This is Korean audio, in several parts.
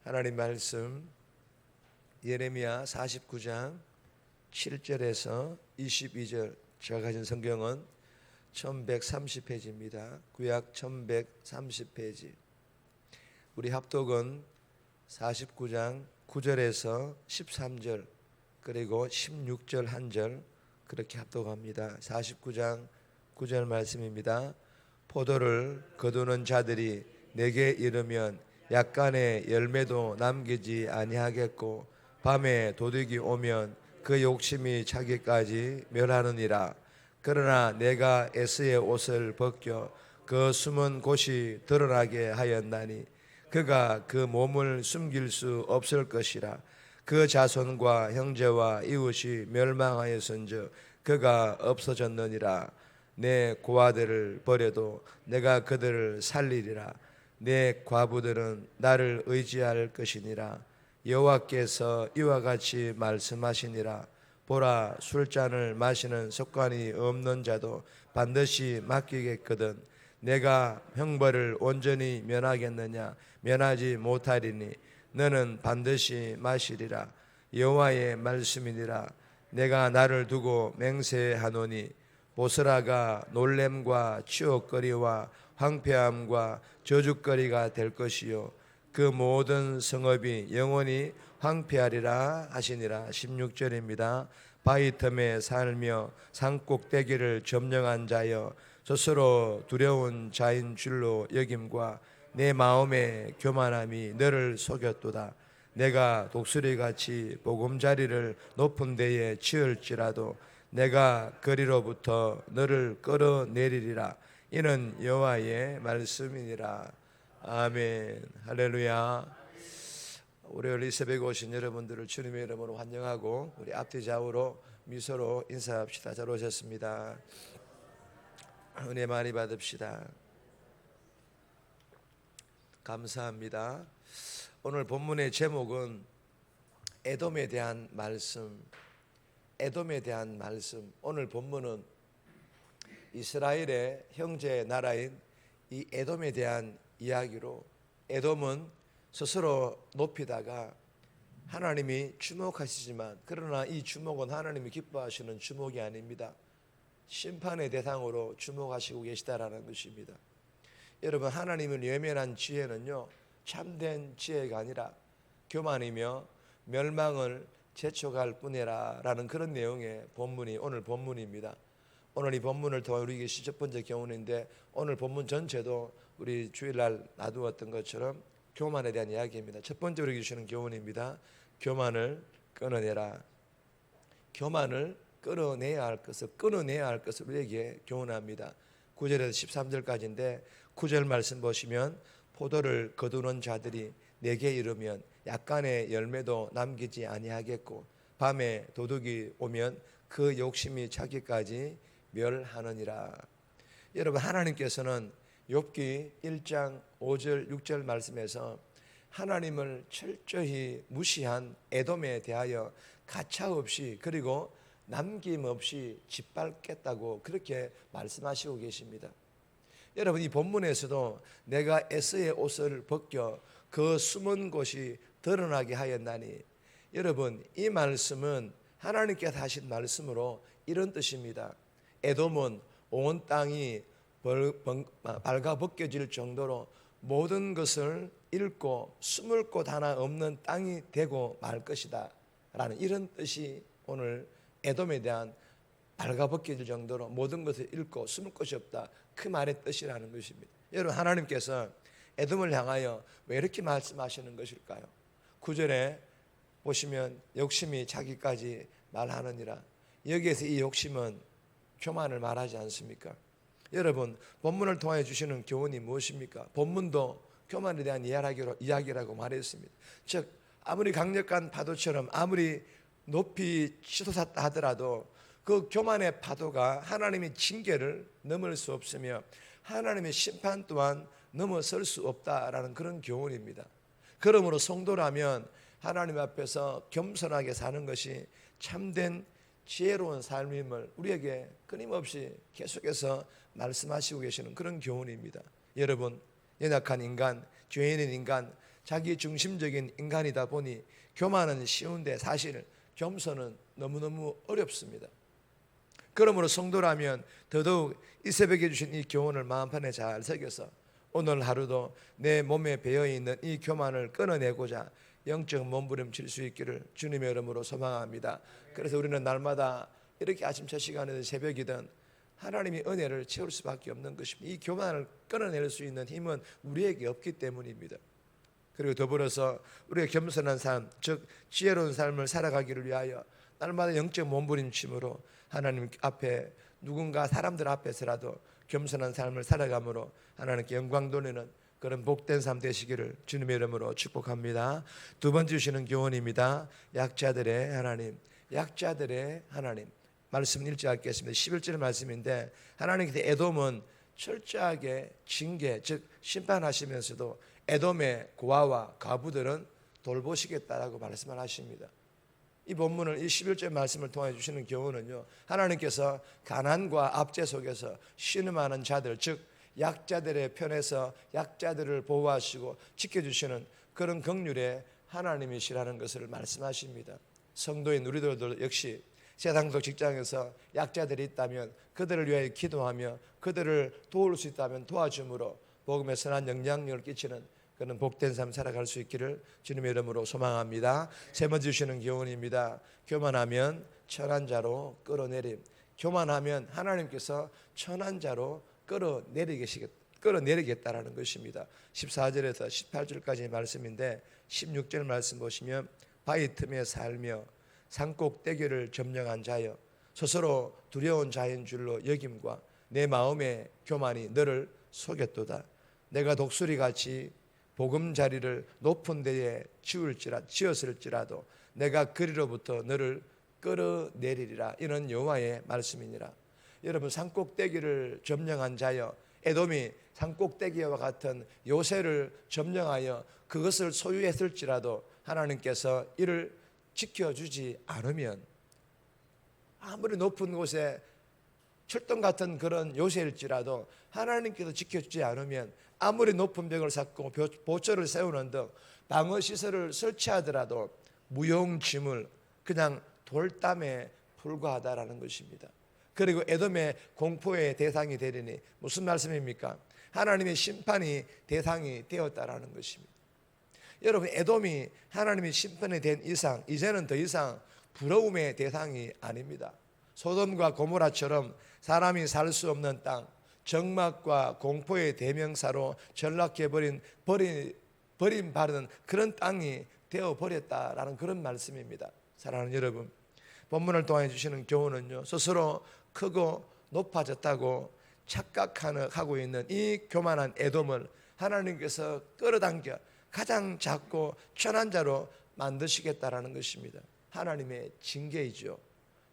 하나님 말씀 예레미야 49장 7절에서 22절, 제가 가진 성경은 1130페이지입니다. 구약 1130페이지. 우리 합독은 49장 9절에서 13절 그리고 16절 한 절 그렇게 합독합니다. 49장 9절 말씀입니다. 포도를 거두는 자들이 내게 이르면 약간의 열매도 남기지 아니하겠고 밤에 도둑이 오면 그 욕심이 차기까지 멸하느니라. 그러나 내가 에스의 옷을 벗겨 그 숨은 곳이 드러나게 하였나니 그가 그 몸을 숨길 수 없을 것이라. 그 자손과 형제와 이웃이 멸망하였은즉 그가 없어졌느니라. 내 고아들을 버려도 내가 그들을 살리리라. 내 과부들은 나를 의지할 것이니라. 여호와께서 이와 같이 말씀하시니라. 보라, 술잔을 마시는 습관이 없는 자도 반드시 맡기겠거든. 내가 형벌을 온전히 면하겠느냐? 면하지 못하리니 너는 반드시 마시리라. 여호와의 말씀이니라. 내가 나를 두고 맹세하노니 보스라가 놀램과 치욕거리와 황폐함과 저주거리가 될 것이요 그 모든 성읍이 영원히 황폐하리라 하시니라. 16절입니다. 바위 틈에 살며 산꼭대기를 점령한 자여, 스스로 두려운 자인 줄로 여김과 내 마음의 교만함이 너를 속였도다. 내가 독수리같이 보금자리를 높은 데에 치을지라도 내가 거리로부터 너를 끌어내리리라. 이는 여호와의 말씀이니라. 아멘. 할렐루야. 월요일 이 새벽에 오신 여러분들을 주님의 이름으로 환영하고 우리 앞뒤 좌우로 미소로 인사합시다. 잘 오셨습니다. 은혜 많이 받읍시다. 감사합니다. 오늘 본문의 제목은 에돔에 대한 말씀. 에돔에 대한 말씀. 오늘 본문은 이스라엘의 형제 나라인 이 에돔에 대한 이야기로, 에돔은 스스로 높이다가 하나님이 주목하시지만, 그러나 이 주목은 하나님이 기뻐하시는 주목이 아닙니다. 심판의 대상으로 주목하시고 계시다라는 것입니다. 여러분, 하나님을 외면한 지혜는요, 참된 지혜가 아니라 교만이며 멸망을 재촉할 뿐이라 라는 그런 내용의 본문이 오늘 본문입니다. 오늘 이 본문을 통해 우리에게 첫 번째 교훈인데, 오늘 본문 전체도 우리 주일날 놔두었던 것처럼 교만에 대한 이야기입니다. 첫 번째 우리에게 주시는 교훈입니다. 교만을 끊어내라. 교만을 끊어내야 할 것을 우리에게 교훈합니다. 9절에서 13절까지인데 9절 말씀 보시면 포도를 거두는 자들이 내게 이르면 약간의 열매도 남기지 아니하겠고 밤에 도둑이 오면 그 욕심이 차기까지 멸하느니라. 여러분, 하나님께서는 욥기 1장 5절 6절 말씀에서 하나님을 철저히 무시한 에돔에 대하여 가차없이 그리고 남김없이 짓밟겠다고 그렇게 말씀하시고 계십니다. 여러분, 이 본문에서도 내가 에스의 옷을 벗겨 그 숨은 곳이 드러나게 하였나니, 여러분, 이 말씀은 하나님께서 하신 말씀으로 이런 뜻입니다. 에돔은 온 땅이 발가벗겨질 정도로 모든 것을 잃고 숨을 곳 하나 없는 땅이 되고 말 것이다 라는 이런 뜻이 오늘 에돔에 대한 발가벗겨질 정도로 모든 것을 잃고 숨을 곳이 없다, 그 말의 뜻이라는 것입니다. 여러분, 하나님께서 에돔을 향하여 왜 이렇게 말씀하시는 것일까요? 9절에 보시면 욕심이 자기까지 말하느니라. 여기에서 이 욕심은 교만을 말하지 않습니까? 여러분, 본문을 통해 주시는 교훈이 무엇입니까? 본문도 교만에 대한 이야기라고 말했습니다. 즉, 아무리 강력한 파도처럼 아무리 높이 치솟았다 하더라도 그 교만의 파도가 하나님의 징계를 넘을 수 없으며 하나님의 심판 또한 넘어설 수 없다라는 그런 교훈입니다. 그러므로 성도라면 하나님 앞에서 겸손하게 사는 것이 참된 지혜로운 삶임을 우리에게 끊임없이 계속해서 말씀하시고 계시는 그런 교훈입니다. 여러분, 연약한 인간, 죄인인 인간, 자기 중심적인 인간이다 보니 교만은 쉬운데 사실 겸손은 너무너무 어렵습니다. 그러므로 성도라면 더더욱 이 새벽에 주신 이 교훈을 마음판에 잘 새겨서 오늘 하루도 내 몸에 배어있는 이 교만을 끊어내고자 영적 몸부림칠 수 있기를 주님의 이름으로 소망합니다. 그래서 우리는 날마다 이렇게 아침 첫 시간이든 새벽이든 하나님의 은혜를 채울 수밖에 없는 것입니다. 이 교만을 끊어낼 수 있는 힘은 우리에게 없기 때문입니다. 그리고 더불어서 우리가 겸손한 삶, 즉 지혜로운 삶을 살아가기를 위하여 날마다 영적 몸부림침으로 하나님 앞에 누군가 사람들 앞에서라도 겸손한 삶을 살아감으로 하나님께 영광 돌리는 그런 복된 삶 되시기를 주님의 이름으로 축복합니다. 두 번째 주시는 교훈입니다. 약자들의 하나님, 약자들의 하나님. 말씀 읽겠습니다. 11절 말씀인데 하나님께서 에돔은 철저하게 징계, 즉 심판하시면서도 에돔의 고아와 과부들은 돌보시겠다라고 말씀을 하십니다. 이 본문을 이 11절 말씀을 통해 주시는 교훈은요, 하나님께서 가난과 압제 속에서 신음하는 자들, 즉 약자들의 편에서 약자들을 보호하시고 지켜주시는 그런 긍휼의 하나님이시라는 것을 말씀하십니다. 성도인 우리들도 역시 세상적 직장에서 약자들이 있다면 그들을 위하여 기도하며 그들을 도울 수 있다면 도와줌으로 복음의 선한 영향력을 끼치는 그는 복된 삶 살아갈 수 있기를 주님의 이름으로 소망합니다. 세 번째 주시는 교훈입니다. 교만하면 천한 자로 끌어내림. 교만하면 하나님께서 천한 자로 끌어내리겠다라는 것입니다. 14절에서 18절까지 말씀인데 16절 말씀 보시면 바위 틈에 살며 산꼭대기를 점령한 자여 스스로 두려운 자인 줄로 여김과 내 마음의 교만이 너를 속였도다. 내가 독수리같이 보금자리를 높은 데에 지었을지라도 내가 그리로부터 너를 끌어내리리라. 이는 여호와의 말씀이니라. 여러분, 산꼭대기를 점령한 자여, 에돔이 산꼭대기와 같은 요새를 점령하여 그것을 소유했을지라도 하나님께서 이를 지켜주지 않으면, 아무리 높은 곳에 철동 같은 그런 요새일지라도 하나님께서 지켜주지 않으면 아무리 높은 벽을 쌓고 보초를 세우는 등 방어시설을 설치하더라도 무용지물, 그냥 돌담에 불과하다라는 것입니다. 그리고 에돔의 공포의 대상이 되리니 무슨 말씀입니까? 하나님의 심판이 대상이 되었다라는 것입니다. 여러분, 에돔이 하나님의 심판이 된 이상 이제는 더 이상 부러움의 대상이 아닙니다. 소돔과 고모라처럼 사람이 살 수 없는 땅, 적막과 공포의 대명사로 전락해버린 버림받은 그런 땅이 되어버렸다라는 그런 말씀입니다. 사랑하는 여러분, 본문을 통해 주시는 교훈은요, 스스로 크고 높아졌다고 착각하고 있는 이 교만한 에돔을 하나님께서 끌어당겨 가장 작고 천한 자로 만드시겠다라는 것입니다. 하나님의 징계이죠.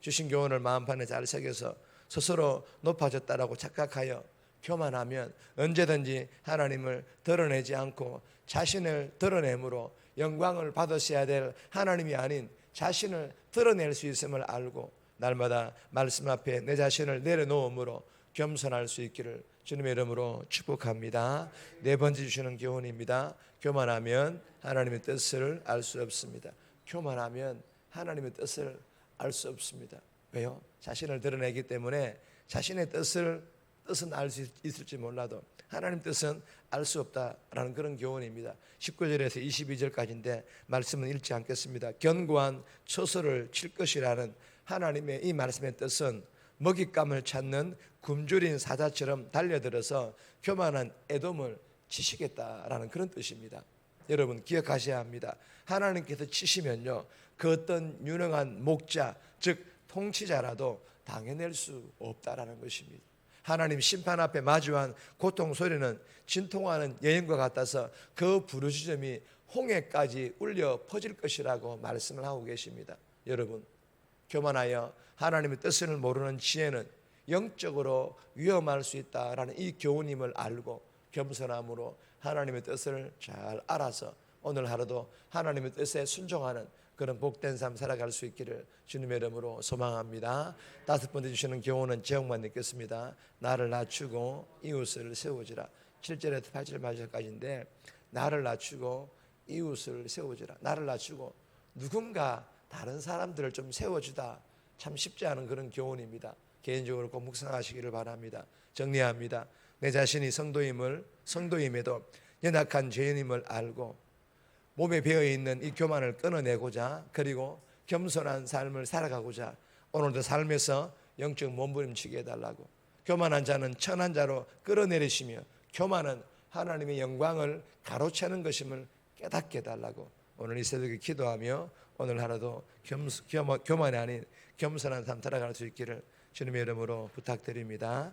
주신 교훈을 마음판에 잘 새겨서 스스로 높아졌다라고 착각하여 교만하면 언제든지 하나님을 드러내지 않고 자신을 드러내므로 영광을 받으셔야 될 하나님이 아닌 자신을 드러낼 수 있음을 알고 날마다 말씀 앞에 내 자신을 내려놓음으로 겸손할 수 있기를 주님의 이름으로 축복합니다. 네 번째 주시는 교훈입니다. 교만하면 하나님의 뜻을 알 수 없습니다. 교만하면 하나님의 뜻을 알 수 없습니다. 왜요? 자신을 드러내기 때문에 자신의 뜻은 알 수 있을지 몰라도 하나님 뜻은 알 수 없다라는 그런 교훈입니다. 19절에서 22절까지인데 말씀은 읽지 않겠습니다. 견고한 처소를 칠 것이라는 하나님의 이 말씀의 뜻은 먹잇감을 찾는 굶주린 사자처럼 달려들어서 교만한 에돔을 치시겠다라는 그런 뜻입니다. 여러분, 기억하셔야 합니다. 하나님께서 치시면요, 그 어떤 유능한 목자, 즉 통치자라도 당해낼 수 없다라는 것입니다. 하나님 심판 앞에 마주한 고통 소리는 진통하는 여인과 같아서 그 부르짖음이 홍해까지 울려 퍼질 것이라고 말씀을 하고 계십니다. 여러분, 교만하여 하나님의 뜻을 모르는 지혜는 영적으로 위험할 수 있다라는 이 교훈임을 알고 겸손함으로 하나님의 뜻을 잘 알아서 오늘 하루도 하나님의 뜻에 순종하는 그런 복된 삶 살아갈 수 있기를 주님의 이름으로 소망합니다. 다섯 번째 주시는 교훈은 제목만 읽겠습니다. 나를 낮추고 이웃을 세우지라. 7절에서 8절 말씀까지인데 나를 낮추고 이웃을 세워주라. 나를 낮추고 누군가 다른 사람들을 좀 세워주다. 참 쉽지 않은 그런 교훈입니다. 개인적으로 꼭 묵상하시기를 바랍니다. 정리합니다. 내 자신이 성도임에도 연약한 죄인임을 알고 몸에 배어있는 이 교만을 끊어내고자, 그리고 겸손한 삶을 살아가고자 오늘도 삶에서 영적 몸부림치게 해달라고. 교만한 자는 천한 자로 끌어내리시며 교만은 하나님의 영광을 가로채는 것임을 깨닫게 해달라고 오늘 이 새벽에 기도하며 오늘 하루도 교만이 아닌 겸손한 삶 살아갈 수 있기를 주님의 이름으로 부탁드립니다.